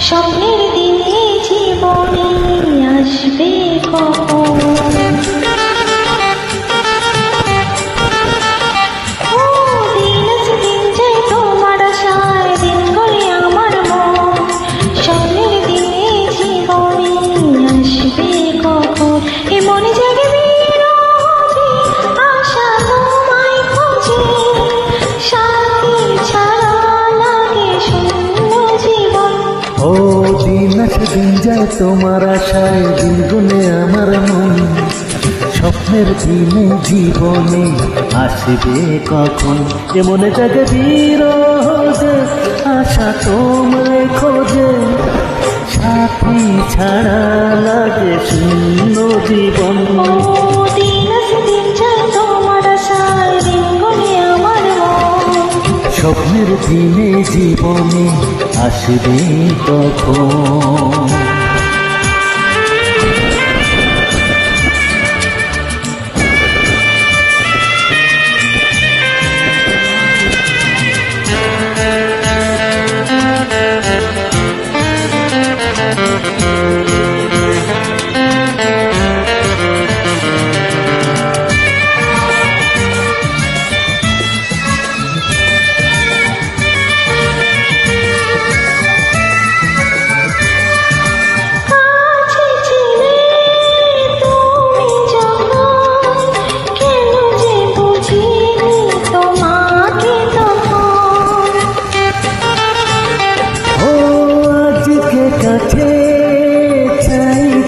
স্বপ্নের দিনে জীবনে আসবে কখন? দিন আছে দিন যায় তোমার আশায়, দিন গড়ে আমার মন। স্বপ্নের দিনে জীবনে আসবে কখন? এ মনে জাগে বিরোধী আশা তোমায় খোঁজে, শান্তি ছাড়া লাগে শূন্য জীবন। ও দিন আছে দিন যায় তোমার আশায়, দিন গুনে আমার মন। স্বপ্নের দিনে জীবনে আসবে কখন? এ মনে জাগে বিরোধে আশা তোমায় খোঁজে, সাথী ছাড়া লাগে শূন্য জীবন। দিন আছে দিন যায় তোমার আশায়, দিন গড়ে আমার মন। স্বপ্নের দিনে জীবনে আসবে কখন?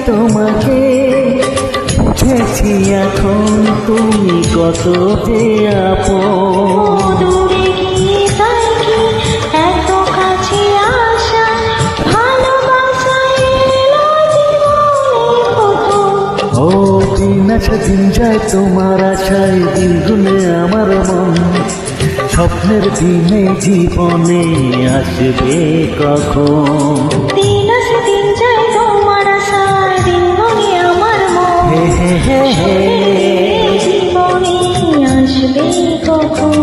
তোমাকে বুঝেছি এখন তুমি কত যে আপন। দূরে গিয়ে থাকি এত কাছে আসা, ভালোবাসা এলো জীবনে প্রথম। ও দিন আছে দিন যায় তোমার আশায়, দিন গুনে আমার মন। স্বপ্নের দিনে জীবনে আসবে কখন? দিন আছে দিন যায় তোমার আশায়, দিন গড়ে আমার মন। জীবনে আসবে কখন?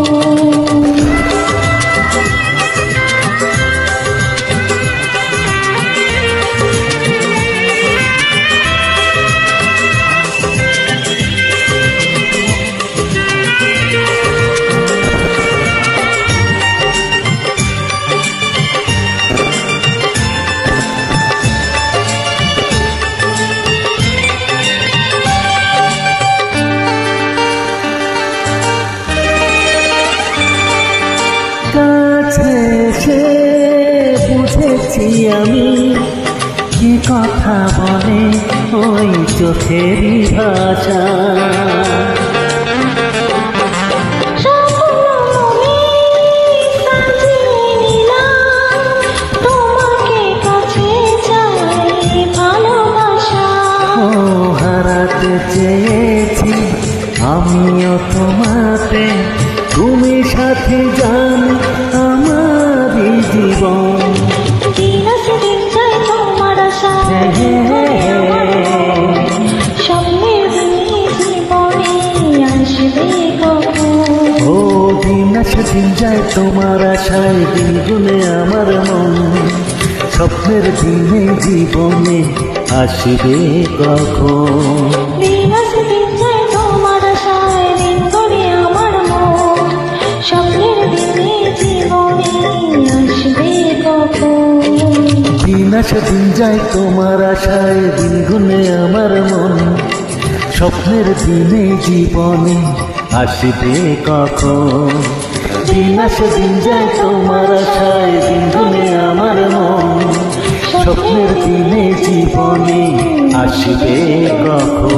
কাছে এসে বুঝেছি আমি কি কথা বলে ওই চোখেরই ভাষা। ও হারাতে চেয়েছি আমিও তোমাতে, তুমি সাথে জান আমারই জীবন। দিন আছে দিন যায় তোমার আশায়, স্বপ্নের দিনে জীবনে আসবে কখন? ও দিন আছে দিন যায় তোমার আশায়, দিন গুনে আমার মন। স্বপ্নের দিনে জীবনে আসবে কখন? দিন আছে দিন যায় তোমার আশায়, দিন গড়ে আমার মন। স্বপ্নের দিনে জীবনে আসবে কখন? দিন আছে দিন যায় তোমার আশায়, দিন গুনে আমার মন। স্বপ্নের দিনে জীবনে আসবে কখন? দিন আছে দিন যায় তোমার আশায়। জীবনে আসবে কখন।